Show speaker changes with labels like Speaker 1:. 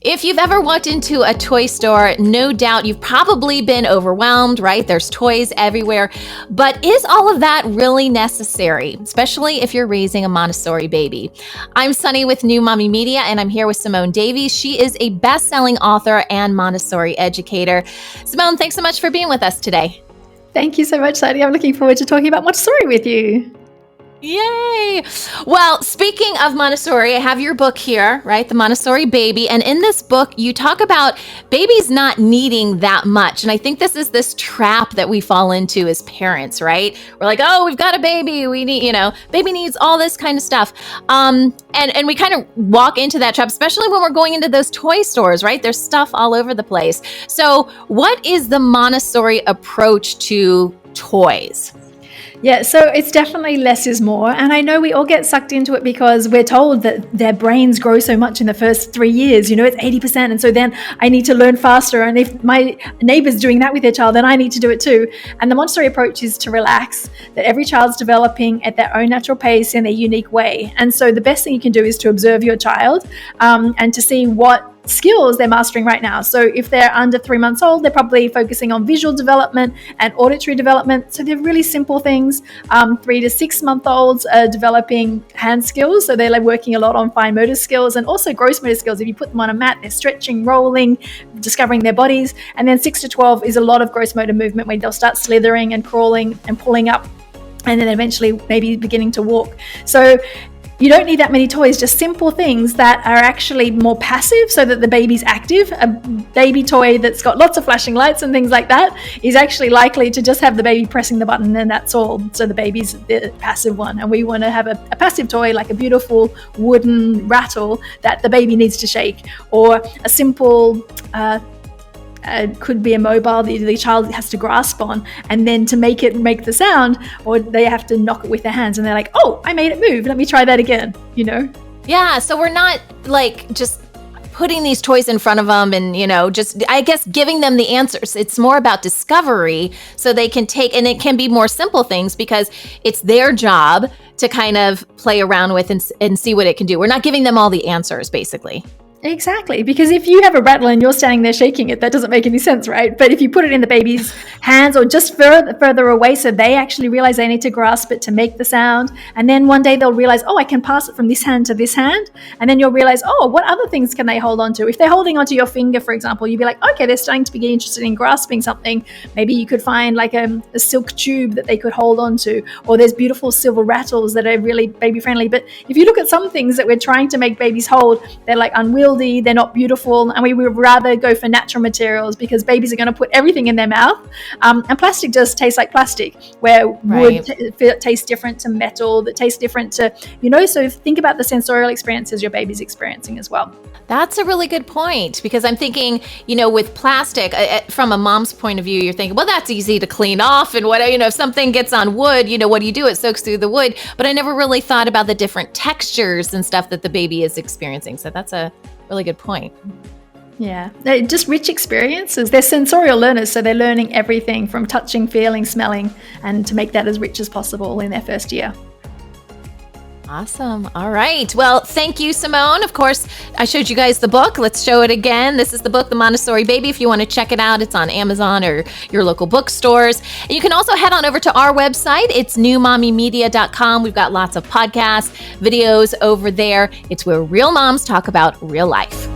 Speaker 1: If you've ever walked into a toy store, no doubt you've probably been overwhelmed, right? There's toys everywhere. But is all of that really necessary, especially if you're raising a Montessori baby? I'm Sunny with New Mommy Media, and I'm here with Simone Davies. She is a best-selling author and Montessori educator. Simone, thanks so much for being with us today.
Speaker 2: Thank you so much, Sadie. I'm looking forward to talking about Montessori with you.
Speaker 1: Yay! Well, speaking of Montessori, I have your book here, right? The Montessori Baby. And in this book, you talk about babies not needing that much. And I think this is this trap that we fall into as parents, right? We're like, oh, we've got a baby. We need, baby needs all this kind of stuff. And we kind of walk into that trap, especially when we're going into those toy stores, right? There's stuff all over the place. So what is the Montessori approach to toys?
Speaker 2: Yeah, so it's definitely less is more. And I know we all get sucked into it because we're told that their brains grow so much in the first 3 years, it's 80%. And so then I need to learn faster. And if my neighbor's doing that with their child, then I need to do it too. And the Montessori approach is to relax, that every child's developing at their own natural pace in their unique way. And so the best thing you can do is to observe your child and to see what skills they're mastering right now. So if they're under 3 months old, they're probably focusing on visual development and auditory development. So they're really simple things. 3 to 6 month olds are developing hand skills. So they're like working a lot on fine motor skills and also gross motor skills. If you put them on a mat, they're stretching, rolling, discovering their bodies. And then 6 to 12 is a lot of gross motor movement where they'll start slithering and crawling and pulling up and then eventually maybe beginning to walk. So you don't need that many toys, just simple things that are actually more passive so that the baby's active. A baby toy that's got lots of flashing lights and things like that is actually likely to just have the baby pressing the button and that's all. So the baby's the passive one. And we want to have a passive toy like a beautiful wooden rattle that the baby needs to shake, or a simple could be a mobile that the child has to grasp on, and then to make it make the sound, or they have to knock it with their hands and they're like, oh, I made it move, let me try that again,
Speaker 1: Yeah, so we're not like just putting these toys in front of them and, just, I guess, giving them the answers. It's more about discovery so they can take, and it can be more simple things because it's their job to kind of play around with and see what it can do. We're not giving them all the answers, basically.
Speaker 2: Exactly, because if you have a rattle and you're standing there shaking it, that doesn't make any sense, right? But if you put it in the baby's hands or just further away so they actually realize they need to grasp it to make the sound, and then one day they'll realize, oh, I can pass it from this hand to this hand, and then you'll realize, oh, what other things can they hold on to? If they're holding onto your finger, for example, you'd be like, okay, they're starting to be interested in grasping something. Maybe you could find like a silk tube that they could hold on to, or there's beautiful silver rattles that are really baby friendly. But if you look at some things that we're trying to make babies hold, they're like unwieldy, they're not beautiful, and we would rather go for natural materials because babies are going to put everything in their mouth, and plastic just tastes like plastic, where wood tastes different to metal, that tastes different to, so think about the sensorial experiences your baby's experiencing as well.
Speaker 1: That's a really good point, because I'm thinking, with plastic, from a mom's point of view, you're thinking, well, that's easy to clean off. And if something gets on wood, what do you do? It soaks through the wood. But I never really thought about the different textures and stuff that the baby is experiencing. So that's a really good point.
Speaker 2: Yeah, they're just rich experiences. They're sensorial learners, so they're learning everything from touching, feeling, smelling, and to make that as rich as possible in their first year.
Speaker 1: Awesome. All right. Well, thank you, Simone. Of course, I showed you guys the book. Let's show it again. This is the book, The Montessori Baby. If you want to check it out, it's on Amazon or your local bookstores. And you can also head on over to our website. It's newmommymedia.com. We've got lots of podcasts, videos over there. It's where real moms talk about real life.